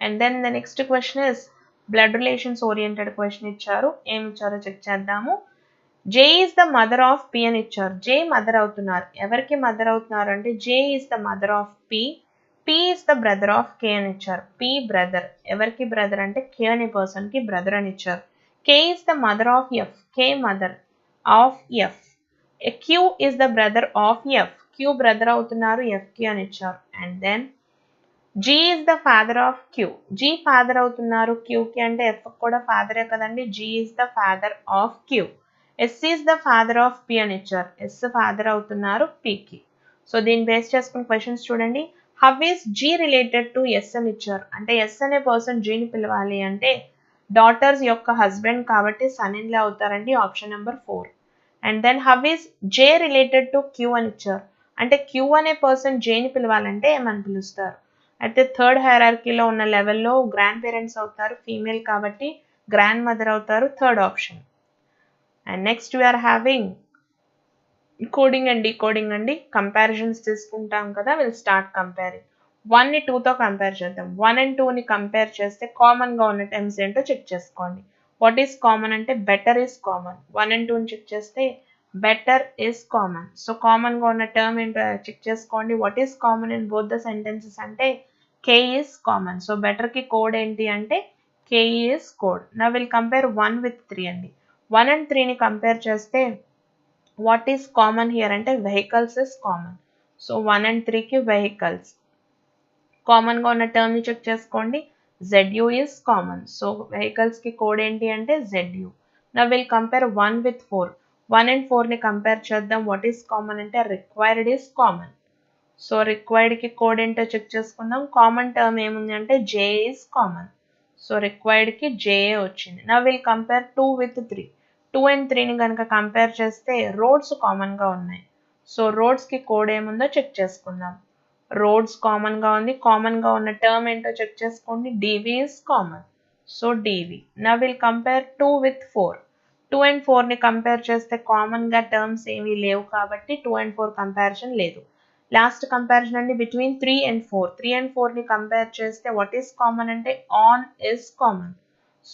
And then the next question is blood relations oriented question ఇచ్చారు. ఏమి ఇచ్చారో చెక్ చేద్దాము. J is the mother of P అని ఇచ్చారు. జే మదర్ అవుతున్నారు. ఎవరికి మదర్ అవుతున్నారు అంటే J is the mother of P, P is the brother of K అని ఇచ్చారు. పి బ్రదర్, ఎవరికి బ్రదర్ అంటే కే అనే పర్సన్ కి బ్రదర్ అని ఇచ్చారు. K is the mother of F, K mother of F. Q is the brother of F, Q brother అవుతున్నారు F కి అని ఇచ్చారు. And then G is the father of Q. G father అవుతున్నారు Q కి అంటే F కూడా ఫాదరే కదండి. G is the father of Q. S is the father of P అని ఇచ్చారు. S ఫాదర్ అవుతున్నారు P కి. సో దీన్ని బేస్ చేసుకుని క్వశ్చన్స్ చూడండి. How is G related to S అని ఇచ్చారు. అంటే S అనే పర్సన్ Gని పిలవాలి అంటే డాటర్స్ యొక్క హస్బెండ్ కాబట్టి సన్ ఇన్ లా అవుతారండి. Option number 4. And then how is J related to Q అని ఇచ్చారు. అంటే Q అనే పర్సన్ Jని పిలవాలంటే ఏమని పిలుస్తారు. అయితే థర్డ్ హైరార్కీలో ఉన్న లెవెల్లో గ్రాండ్ పేరెంట్స్ అవుతారు, ఫీమేల్ కాబట్టి గ్రాండ్ మదర్ అవుతారు, third option. And next we are having coding and decoding అండి. కంపారిజన్స్ తీసుకుంటాం కదా, విల్ స్టార్ట్ కంపేరింగ్. 1ని 2తో కంపేర్ చేద్దాం. 1 and 2ని కంపేర్ చేస్తే కామన్గా ఉన్న టర్మ్స్ ఏంటో చెక్ చేసుకోండి. వాట్ ఈస్ కామన్ అంటే బెటర్ ఈస్ కామన్. 1 and 2ని చెక్ చేస్తే బెటర్ ఈస్ కామన్. సో కామన్గా ఉన్న టర్మ్ ఏంటో చెక్ చేసుకోండి. What is common in both the sentences అంటే కే ఈస్ కామన్. సో బెటర్కి కోడ్ ఏంటి అంటే కే ఈస్ కోడ్. నా విల్ కంపేర్ 1 with 3 అండి. 1 and 3ని కంపేర్ చేస్తే వాట్ ఈస్ కామన్ హియర్ అంటే vehicles is common. So 1 and 3కి వెహికల్స్. కామన్గా ఉన్న టర్మ్ని చెక్ చేసుకోండి. ZU is common. సో వెహికల్స్కి కోడ్ ఏంటి అంటే ZU. Now will compare 1 with 4. 1 and 4ని కంపేర్ చేద్దాం. వాట్ ఈస్ కామన్ అంటే రిక్వైర్డ్ ఈస్ కామన్. సో రిక్వైర్డ్కి కోడ్ ఏంటో చెక్ చేసుకుందాం. కామన్ టర్మ్ ఏముంది అంటే జే ఈస్ కామన్. సో రిక్వైర్డ్కి జేఏ వచ్చింది. Now will compare 2 with 3. 2 and 3ని కనుక కంపేర్ చేస్తే రోడ్స్ కామన్గా ఉన్నాయి. సో రోడ్స్కి కోడ్ ఏముందో చెక్ చేసుకుందాం. రోడ్స్ కామన్గా ఉంది. కామన్గా ఉన్న టర్మ్ ఏంటో చెక్ చేసుకోండి. DV is common. So DV. నా విల్ కంపేర్ 2 with 4. 2 and 4ని కంపేర్ చేస్తే కామన్గా టర్మ్స్ ఏమీ లేవు కాబట్టి 2 and 4 కంపారిజన్ లేదు. లాస్ట్ కంపారిజన్ అండి బిట్వీన్ 3 and 4. 3 and 4ని కంపేర్ చేస్తే వాట్ ఈస్ కామన్ అంటే ఆన్ ఇస్ కామన్.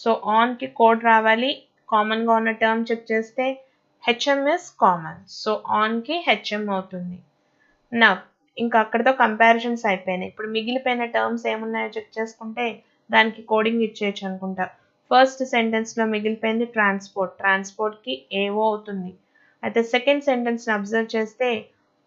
సో ఆన్కి కోడ్ రావాలి. కామన్గా ఉన్న టర్మ్ చెక్ చేస్తే హెచ్ఎం ఇస్ కామన్. సో ఆన్కి హెచ్ఎం అవుతుంది. నా ఇంకా అక్కడితో కంపారిజన్స్ అయిపోయినాయి. ఇప్పుడు మిగిలిపోయిన టర్మ్స్ ఏమున్నాయో చెక్ చేసుకుంటే దానికి కోడింగ్ ఇచ్చేయచ్చు అనుకుంటా. ఫస్ట్ సెంటెన్స్లో మిగిలిపోయింది ట్రాన్స్పోర్ట్. ట్రాన్స్పోర్ట్కి ఏవో అవుతుంది. అయితే సెకండ్ సెంటెన్స్ని అబ్జర్వ్ చేస్తే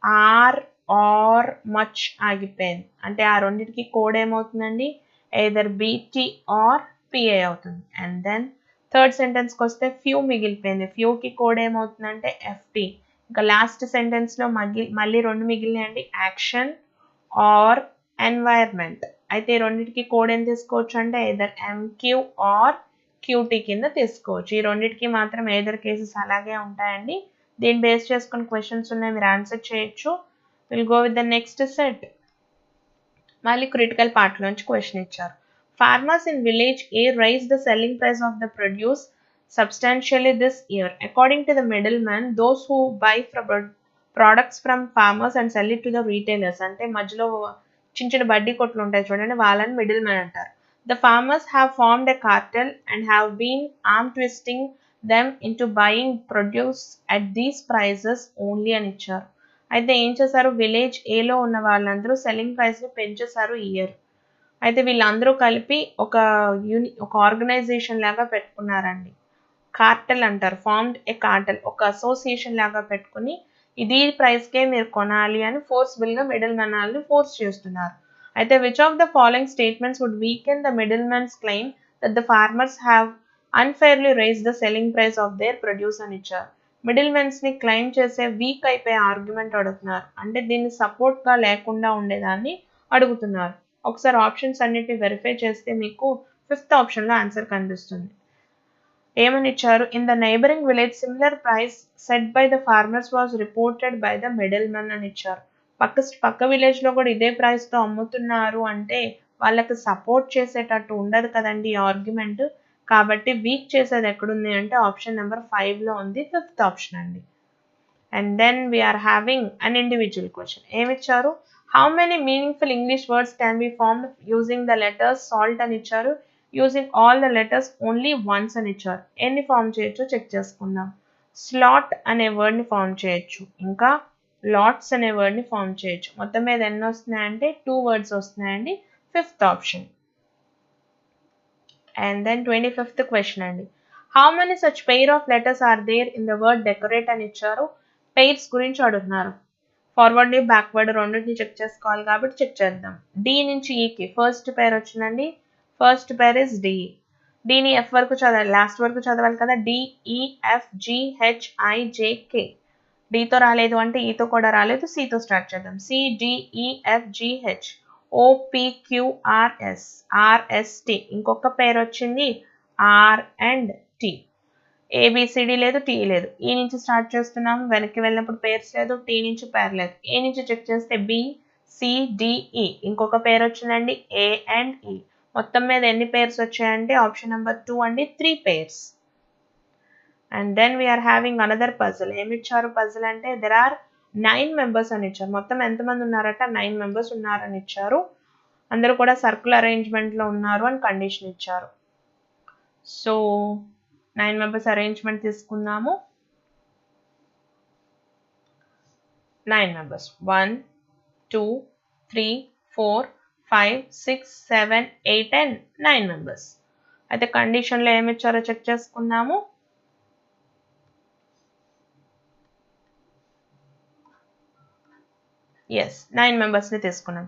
ఆర్ ఆర్ మచ్ ఆగిపోయింది. అంటే ఆ రెండింటికి కోడ్ ఏమవుతుందండి ఎయిదర్ బీటీ ఆర్ పిఏ అవుతుంది. అండ్ దెన్ థర్డ్ సెంటెన్స్కి వస్తే ఫ్యూ మిగిలిపోయింది. ఫ్యూకి కోడ్ ఏమవుతుందంటే ఎఫ్టీ. ఇంకా లాస్ట్ సెంటెన్స్లో మళ్ళీ రెండు మిగిలినాయండి యాక్షన్ ఆర్ ఎన్వైర్న్మెంట్. అయితే ఈ రెండింటికి కోడ్ ఏం తీసుకోవచ్చు అంటే ఎయిదర్ ఎంక్యూ ఆర్ క్యూటీ కింద తీసుకోవచ్చు. ఈ రెండింటికి మాత్రం ఎయిదర్ కేసెస్ అలాగే ఉంటాయండి. దీన్ని బేస్ చేసుకుని క్వశ్చన్స్ ఉన్నాయి, మీరు ఆన్సర్ చేయొచ్చు. Will go with the next set. మళ్ళీ క్రిటికల్ పార్ట్ నుంచి క్వశ్చన్ ఇచ్చారు. Farmers in village A raise the selling price of the produce substantially this year. According to the middleman, those who buy products from farmers and sell it to the retailers. అంటే మధ్యలో చిన్న చిన్న బడ్డీ కొట్లు ఉంటాయి చూడండి, వాళ్ళని మిడిల్ మ్యాన్ అంటారు. The farmers have formed a cartel and have been arm twisting them into buying produce at these prices only అని ఇచ్చారు. అయితే ఏం చేశారు, విలేజ్ ఏలో ఉన్న వాళ్ళందరూ సెల్లింగ్ ప్రైస్ని పెంచేశారు ఈ ఇయర్. అయితే వీళ్ళందరూ కలిపి ఒక ఆర్గనైజేషన్ లాగా పెట్టుకున్నారండి. కార్టెల్ అంటారు, ఫార్మ్డ్ ఏ కార్టెల్, ఒక అసోసియేషన్ లాగా పెట్టుకుని ఇది ప్రైస్కే మీరు కొనాలి అని ఫోర్స్ఫుల్గా మిడిల్ మ్యాన్ ఫోర్స్ చేస్తున్నారు. అయితే which of the following statements would weaken the middle man's claim that the farmers have unfairly raise the selling price of their produce అని ఇచ్చారు. మిడిల్ మ్యాన్స్ని క్లెయిమ్ చేసే వీక్ అయిపోయే ఆర్గ్యుమెంట్ అడుగుతున్నారు, అంటే దీన్ని సపోర్ట్గా లేకుండా ఉండేదాన్ని అడుగుతున్నారు. ఒకసారి ఆప్షన్స్ అన్నిటిని వెరిఫై చేస్తే మీకు 5th ఆప్షన్లో ఆన్సర్ కనిపిస్తుంది. ఏమని ఇచ్చారు, in the neighbouring village similar price set by the farmers was reported by the middle man అని ఇచ్చారు. పక్క విలేజ్లో కూడా ఇదే ప్రైస్తో అమ్ముతున్నారు అంటే వాళ్ళకి సపోర్ట్ చేసేటట్టు ఉండదు కదండి ఈ ఆర్గ్యుమెంట్. కాబట్టి వీక్ చేసేది ఎక్కడుంది అంటే ఆప్షన్ నెంబర్ 5లో ఉంది, 5th ఆప్షన్ అండి. And then we are having an individual question. ఏమిచ్చారు, how many meaningful English words can be formed using the letters salt అని ఇచ్చారు. Using all the letters only once అని ఇచ్చారు. ఎన్ని ఫామ్ చేయొచ్చు చెక్ చేసుకుందాం. స్లాట్ అనే వర్డ్ని ఫామ్ చేయొచ్చు, ఇంకా లాట్స్ అనే వర్డ్ని ఫామ్ చేయొచ్చు. మొత్తం మీద ఎన్ని వస్తున్నాయంటే 2 వర్డ్స్ వస్తున్నాయండి, 5th option. And then 25th question అండి. How many such pair of letters are there in the word decorate అని ఇచ్చారు. పెయిర్స్ గురించి అడుగుతున్నారు. ఫార్వర్డ్ని బ్యాక్వర్డ్ రెండింటిని చెక్ చేసుకోవాలి కాబట్టి చెక్ చేద్దాం. డి నుంచి ఈకి ఫస్ట్ పెయిర్ వచ్చిందండి. First pair is D. డిని ఎఫ్ వరకు చదవాలి, లాస్ట్ వరకు చదవాలి కదా. DEFGHIJK. డితో రాలేదు అంటే ఈతో కూడా రాలేదు, సితో స్టార్ట్ చేద్దాం. CDEFGH OPQRS RST. ఇంకొక పేరు వచ్చింది R and T. ABCD లేదు, టీ లేదు. ఈ నుంచి స్టార్ట్ చేస్తున్నాము, వెనక్కి వెళ్ళినప్పుడు పేర్స్ లేదు, టీ నుంచి పేరు లేదు. ఏ నుంచి చెక్ చేస్తే BCDE. ఇంకొక పేరు వచ్చిందండి A and E. మొత్తం మీద ఎన్ని పేర్స్ వచ్చాయంటే ఆప్షన్ నెంబర్ 2 అండి, 3 pairs. And then we are having another puzzle. ఏమిచ్చారు పజిల్ అంటే దెర్ ఆర్ 9 మెంబర్స్ అని ఇచ్చారు. మొత్తం ఎంతమంది ఉన్నారట, 9 మెంబర్స్ ఉన్నారని ఇచ్చారు. అందరూ కూడా సర్కిల్ అరేంజ్మెంట్లో ఉన్నారు అని కండిషన్ ఇచ్చారు. సో 9 మెంబర్స్ అరేంజ్మెంట్ తీసుకుందాము. 9 మెంబర్స్ 1 2 3 4 5 6 7 8 and 9 మెంబర్స్. అయితే కండిషన్లో ఏమి ఇచ్చారో చెక్ చేసుకుందాము. ఎస్, 9 మెంబర్స్ని తీసుకున్నాం.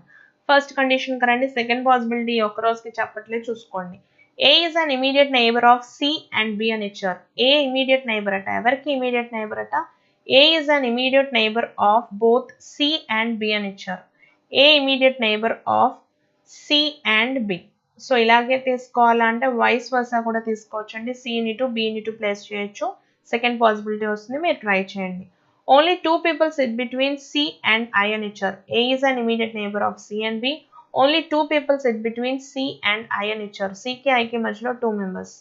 ఫస్ట్ కండిషన్ కరండి. సెకండ్ పాసిబిలిటీ ఒక రోజుకి చెప్పట్లేదు, చూసుకోండి. A is an immediate neighbor of C and B అని ఇచ్చారు. A immediate neighbor అట. ఎవరికి immediate neighbor అట? A is an immediate neighbor of both C and B అని ఇచ్చారు. A immediate neighbor of C and B. So ఇలాగే తీసుకోవాలంటే vice versa కూడా తీసుకోవచ్చండి. Cని టు Bని టు ప్లేస్ చేయొచ్చు. సెకండ్ పాసిబిలిటీ వస్తుంది, మీరు ట్రై చేయండి. Only 2 people sit between C and I అని ఇచ్చారు. A is an immediate neighbor of C and B. Only 2 people sit between C and I అని ఇచ్చారు. Cకి Iకి మధ్యలో 2 members.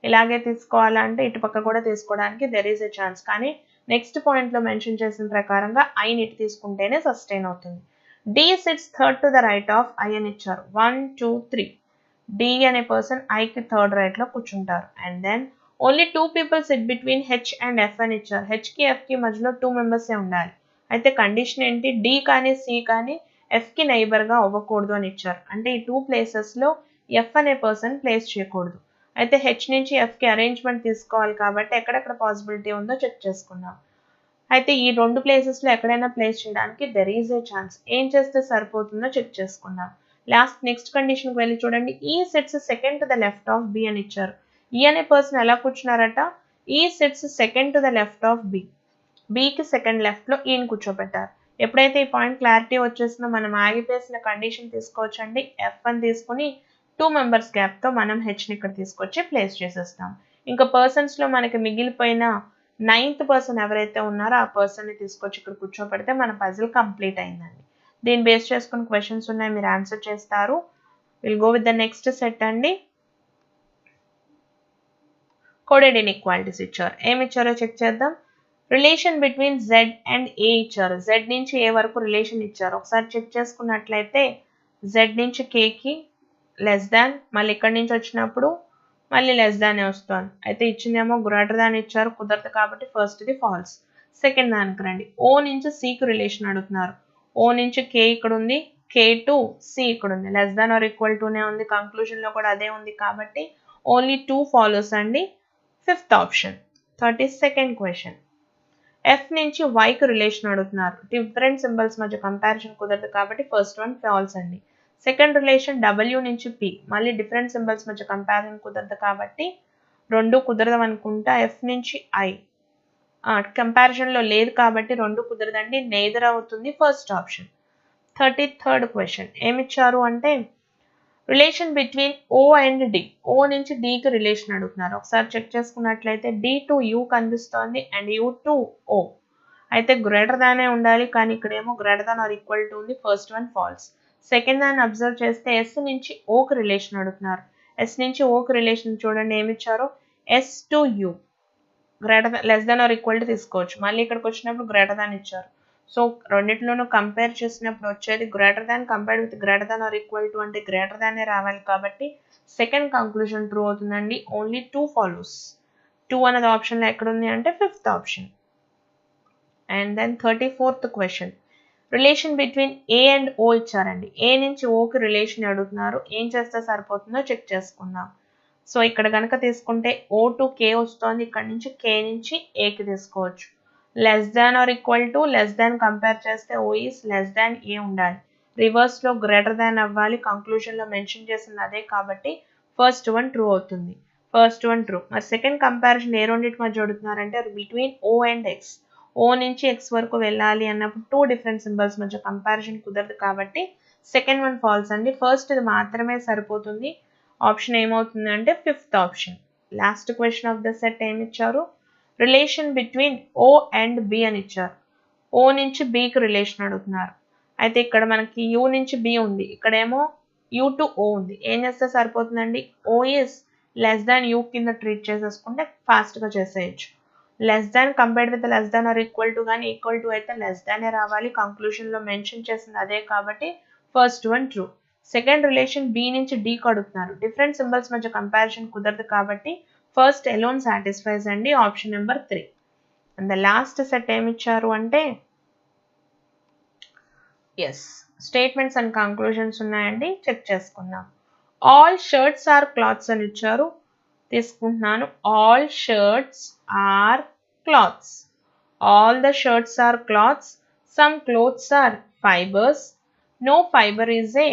ఇలాగే తీసుకోవాలంటే ఇటుపక్క కూడా తీసుకోవడానికి దెర్ ఈజ్ ఎ ఛాన్స్. కానీ నెక్స్ట్ పాయింట్లో మెన్షన్ చేసిన ప్రకారంగా ఐని ఇటు తీసుకుంటేనే సస్టైన్ అవుతుంది. D sits third to the right of I అని ఇచ్చారు. 1 2 3. D అనే పర్సన్ Iకి థర్డ్ రైట్లో కూర్చుంటారు. And then only 2 people sit between H and F అని ఇచ్చారు. Hకి Fకి మధ్యలో 2 members ఉండాలి. అయితే కండిషన్ ఏంటి, D కానీ C కానీ Fకి నైబర్గా అవ్వకూడదు అని ఇచ్చారు. అంటే ఈ 2 ప్లేసెస్లో F అనే పర్సన్ ప్లేస్ చేయకూడదు. అయితే H నుంచి Fకి అరేంజ్మెంట్ తీసుకోవాలి కాబట్టి ఎక్కడెక్కడ పాసిబిలిటీ ఉందో చెక్ చేసుకుందాం. అయితే ఈ 2 ప్లేసెస్లో ఎక్కడైనా ప్లేస్ చేయడానికి దెర్ ఈజ్ ఏ ఛాన్స్. ఏం చేస్తే సరిపోతుందో చెక్ చేసుకుందాం. నెక్స్ట్ కండిషన్కి వెళ్ళి చూడండి. E sits second to the left of B అని ఇచ్చారు. E అనే పర్సన్ ఎలా కూర్చున్నారట, E sits second to the left of B. Bకి సెకండ్ లెఫ్ట్లో ఈని కూర్చోబెట్టారు. ఎప్పుడైతే ఈ పాయింట్ క్లారిటీ వచ్చేసిందో మనం ఆగిపోసిన కండిషన్ తీసుకోవచ్చండి. F అని తీసుకుని 2 members గ్యాప్తో మనం Hని ఇక్కడ తీసుకొచ్చి ప్లేస్ చేసేస్తాం. ఇంకా పర్సన్స్లో మనకి మిగిలిపోయిన 9th పర్సన్ ఎవరైతే ఉన్నారో ఆ పర్సన్ని తీసుకొచ్చి ఇక్కడ కూర్చోబెడితే మన పజిల్ కంప్లీట్ అయిందండి. దీన్ని బేస్ చేసుకుని క్వశ్చన్స్ ఉన్నాయి, మీరు ఆన్సర్ చేస్తారు. Will go with the next set అండి. కోడెడ్ ఇన్ఈక్వాలిటీస్ ఇచ్చారు. ఏమి ఇచ్చారో చెక్ చేద్దాం. Relation between Z and A ఇచ్చారు. Z నుంచి A వరకు రిలేషన్ ఇచ్చారు. ఒకసారి చెక్ చేసుకున్నట్లయితే z నుంచి kకి లెస్ దాన్, మళ్ళీ ఇక్కడి నుంచి వచ్చినప్పుడు మళ్ళీ లెస్ దానే వస్తుంది. అయితే ఇచ్చిందేమో గ్రేటర్ దాన్ ఇచ్చారు, కుదరదు కాబట్టి ఫస్ట్ది ఫాల్స్. సెకండ్ దానికి రండి. ఓ నుంచి సికి రిలేషన్ అడుగుతున్నారు. ఓ నుంచి కే ఇక్కడ ఉంది, కే టు సి ఇక్కడ ఉంది, లెస్ దాన్ ఆర్ ఈక్వల్ టునే ఉంది, కంక్లూజన్లో కూడా అదే ఉంది కాబట్టి ఓన్లీ 2 ఫాలోస్ అండి. Fifth option. 32nd question. F నుంచి వైకి రిలేషన్ అడుగుతున్నారు. డిఫరెంట్ సింబల్స్ మధ్య కంపారిజన్ కుదరదు కాబట్టి ఫస్ట్ వన్ ఫాల్స్ అండి. సెకండ్ రిలేషన్ డబ్ల్యూ నుంచి పి, మళ్ళీ డిఫరెంట్ సింబల్స్ మధ్య కంపారిజన్ కుదరదు కాబట్టి రెండు కుదరదు అనుకుంటా. ఎఫ్ నుంచి ఐ కంపారిజన్లో లేదు కాబట్టి రెండు కుదరదండి, నెయిదర్ అవుతుంది, ఫస్ట్ ఆప్షన్. 33rd question. ఏమిచ్చారు అంటే relation between O and D. O నుంచి డికి రిలేషన్ అడుగుతున్నారు. ఒకసారి చెక్ చేసుకున్నట్లయితే డి టు యూ కనిపిస్తోంది అండ్ యూ టు ఓ. అయితే గ్రేటర్ దానే ఉండాలి, కానీ ఇక్కడేమో greater than or equal to ఉంది, ఫస్ట్ వన్ ఫాల్స్. సెకండ్ దాన్ని అబ్జర్వ్ చేస్తే ఎస్ నుంచి ఓకి రిలేషన్ అడుగుతున్నారు. ఎస్ నుంచి ఓకి రిలేషన్ చూడండి ఏమిచ్చారో, S to U greater than less than or equal to తీసుకోవచ్చు. మళ్ళీ ఇక్కడికి వచ్చినప్పుడు గ్రేటర్ దాన్ ఇచ్చారు. సో రెండిట్లోనూ కంపేర్ చేసినప్పుడు వచ్చేది greater than compared with greater than or equal to అంటే గ్రేటర్ దానే రావాలి కాబట్టి సెకండ్ కంక్లూజన్ ట్రూ అవుతుందండి. Only 2 follows. 2 అనేది ఆప్షన్లో ఎక్కడుంది అంటే fifth option. And then 34th question. Relation between A and O ఇచ్చారండి. ఏ నుంచి ఓకి రిలేషన్ అడుగుతున్నారు. ఏం చేస్తే సరిపోతుందో చెక్ చేసుకుందాం. సో ఇక్కడ కనుక తీసుకుంటే ఓ టు కే వస్తుంది, ఇక్కడ నుంచి కే నుంచి ఏకి తీసుకోవచ్చు. Less than or equal to less than compare చేస్తే ఓ ఈస్ లెస్ దాన్ ఏ ఉండాలి, రివర్స్లో గ్రేటర్ దాన్ అవ్వాలి, కంక్లూజన్లో మెన్షన్ చేసింది అదే కాబట్టి ఫస్ట్ వన్ ట్రూ అవుతుంది. First one true. మరి సెకండ్ కంపారిజన్ ఏ రెండింటి మధ్య అడుగుతున్నారంటే బిట్వీన్ ఓ అండ్ ఎక్స్. ఓ నుంచి ఎక్స్ వరకు వెళ్ళాలి అన్నప్పుడు 2 డిఫరెంట్ సింబల్స్ మధ్య కంపారిజన్ కుదరదు కాబట్టి సెకండ్ వన్ ఫాల్స్ అండి. ఫస్ట్ ఇది మాత్రమే సరిపోతుంది. ఆప్షన్ ఏమవుతుంది అంటే fifth option. Last question of the set ఏమి ఇచ్చారు, relation between O and B అని ఇచ్చారు. ఓ నుంచి బికి రిలేషన్ అడుగుతున్నారు. అయితే ఇక్కడ మనకి యూ నుంచి బి ఉంది, ఇక్కడేమో యూ టు ఓ ఉంది. ఏం చేస్తే సరిపోతుందండి, O is less than U కింద ట్రీట్ చేసేసుకుంటే ఫాస్ట్గా చేసేయచ్చు. Less than compared with less than or equal to కానీ ఈక్వల్ టు అయితే లెస్ దానే రావాలి, కంక్లూజన్లో మెన్షన్ చేసింది అదే కాబట్టి first one true. Second relation B నుంచి డీకి అడుగుతున్నారు. డిఫరెంట్ సింబల్స్ మధ్య కంపారిజన్ కుదరదు కాబట్టి ఫస్ట్ ఎలోన్ సాటిస్ఫైస్ అండి, option number 3. And the last set ఏమిచ్చారు అంటే ఎస్ స్టేట్మెంట్స్ అండ్ కంక్లూజన్స్ ఉన్నాయండి, చెక్ చేసుకుందాం. ఆల్ షర్ట్స్ ఆర్ క్లాత్స్ అని ఇచ్చారు, తీసుకుంటున్నాను. All shirts are cloths. All the shirts are cloths. Some clothes are fibres. No fibre is a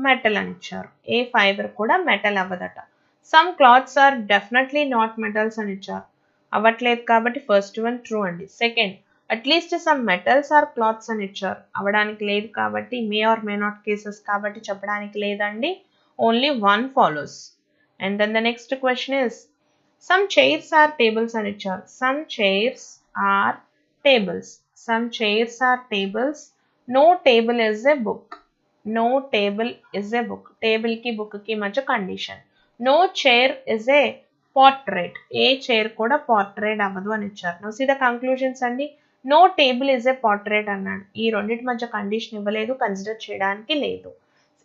metal అని ఇచ్చారు. ఏ ఫైబర్ కూడా మెటల్ అవ్వదట. Some cloths are definitely not metals అని ఇచ్చారు. అవ్వట్లేదు కాబట్టి ఫస్ట్ వన్ ట్రూ అండి. Second at least some metals are cloths అని ఇచ్చారు. అవ్వడానికి లేదు కాబట్టి may or may not cases కాబట్టి చెప్పడానికి లేదండి, only 1 follows. And then the next question is some chairs are tables అని ఇచ్చారు. Some chairs are tables. Some chairs are tables. No table is a book. No table is a book. Table కి book కి మధ్య condition. No chair is a portrait. ఏ chair కూడా portrait అవ్వదు అని ఇచ్చారు. నో సీ ద కంక్లూజన్స్ అండి. No table is a portrait అన్నాడు. ఈ రెండింటి మధ్య కండిషన్ ఇవ్వలేదు, కన్సిడర్ చేయడానికి లేదు.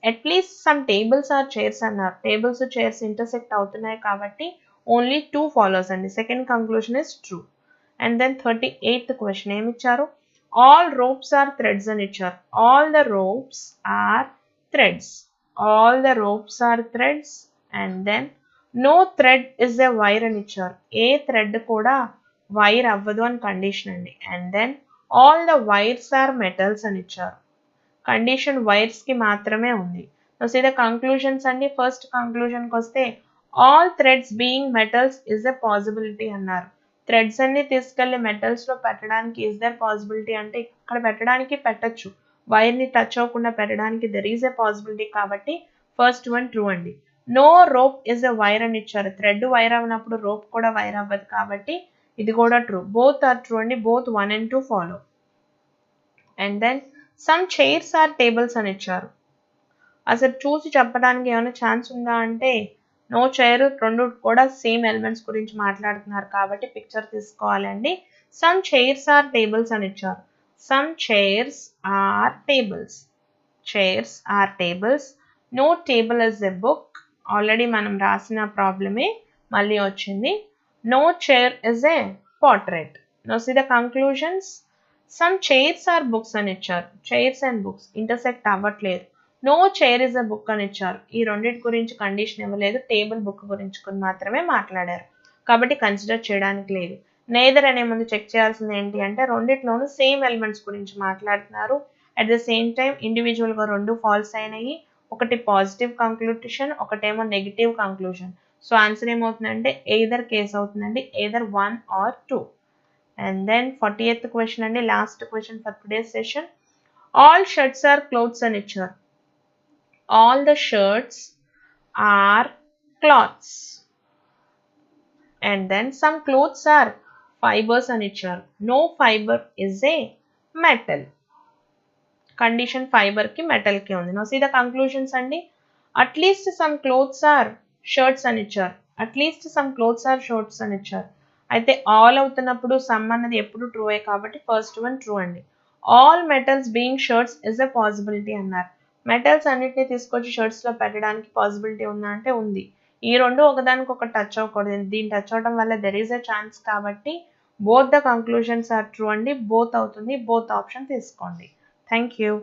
At least some tables are chairs అన్నారు. టేబుల్స్ చైర్స్ ఇంటర్సెక్ట్ అవుతున్నాయి కాబట్టి ఓన్లీ 2 ఫాలోస్ అండి. Second conclusion is true. And then 38th question ఏమి ఇచ్చారు, ఆల్ రోప్స్ ఆర్ థ్రెడ్స్ అని ఇచ్చారు. All the ropes are threads. All the ropes are threads. And then no thread is a wire అని ఇచ్చారు. ఏ thread కూడా wire అవ్వదు అని condition అండి. And then all the wires are metals అని ఇచ్చారు. కండిషన్ వైర్స్ కి మాత్రమే ఉంది. సో ఇది కంక్లూజన్స్ అండి. ఫస్ట్ కంక్లూజన్కి వస్తే all threads being metals is a possibility అన్నారు. థ్రెడ్స్ అన్ని తీసుకెళ్లి మెటల్స్ లో పెట్టడానికి ఇస్ దర్ పాసిబిలిటీ అంటే ఇక్కడ పెట్టడానికి పెట్టచ్చు, వైర్ ని టచ్ అవ్వకుండా పెట్టడానికి దెర్ ఈజ్ ఎ పాసిబిలిటీ కాబట్టి ఫస్ట్ వన్ ట్రూ అండి. No rope is a wire అని ఇచ్చారు. థ్రెడ్ వైర్ అవ్వనప్పుడు రోప్ కూడా వైర్ అవ్వదు కాబట్టి ఇది కూడా ట్రూ. బోత్ ఆర్ ట్రూ అండి. Both 1 and 2 follow. And then some chairs are tables అని ఇచ్చారు. అసలు చూసి చెప్పడానికి ఏమైనా ఛాన్స్ ఉందా అంటే నో చైర్, రెండు కూడా సేమ్ ఎలిమెంట్స్ గురించి మాట్లాడుతున్నారు కాబట్టి పిక్చర్ తీసుకోవాలండి. సమ్ చైర్స్ ఆర్ టేబుల్స్ అని ఇచ్చారు. Some chairs are tables. Chairs are tables. No table is a book, already మనం రాసిన ప్రాబ్లమే మళ్ళీ వచ్చింది. No chair is a portrait. Now see the conclusions. Some chairs are books అని ఇచ్చారు. చైర్స్ అండ్ బుక్స్ ఇంటర్సెక్ట్ అవ్వట్లేదు. No chair is a book అని ఇచ్చారు. ఈ రెండింటి గురించి కండిషన్ ఇవ్వలేదు, టేబుల్ బుక్ గురించి మాత్రమే మాట్లాడారు కాబట్టి కన్సిడర్ చేయడానికి లేదు. నేదర్ అనే ముందు చెక్ చేయాల్సింది ఏంటి అంటే రెండిట్లోనూ సేమ్ ఎలిమెంట్స్ గురించి మాట్లాడుతున్నారు. అట్ ద సేమ్ టైం ఇండివిజువల్గా రెండు ఫాల్స్ అయినాయి. ఒకటి పాజిటివ్ కంక్లూషన్, ఒకటేమో నెగిటివ్ కంక్లూషన్. సో ఆన్సర్ ఏమవుతుందంటే ఎయిదర్ కేస్ అవుతుందండి, either 1 or 2. And then 40th question అండి, last question for today's session. All shirts are clothes అని ఇచ్చారు. All the shirts are cloths. And then some clothes are fibres అని ఇచ్చారు. No fibre is a metal. Condition ఫైబర్కి మెటల్కి ఉంది. No see the conclusions అండి. At least some clothes are shirts అని ఇచ్చారు. At least some clothes are shirts అని ఇచ్చారు. అయితే ఆల్ అవుతున్నప్పుడు సమ్ అన్నది ఎప్పుడు ట్రూ కాబట్టి ఫస్ట్ వన్ ట్రూ అండి. All metals being shirts is a possibility అన్నారు. మెటల్స్ అన్నిటిని తీసుకొచ్చి షర్ట్స్లో పెట్టడానికి పాసిబిలిటీ ఉందా అంటే ఉంది. ఈ రెండు ఒకదానికి ఒక టచ్ అవ్వకూడదు. దీన్ని టచ్ అవడం వల్ల దెర్ ఈస్ ఎ ఛాన్స్ కాబట్టి both the conclusions are true అండి. బోత్ అవుతుంది. బోత్ ఆప్షన్ తీసుకోండి. Thank you.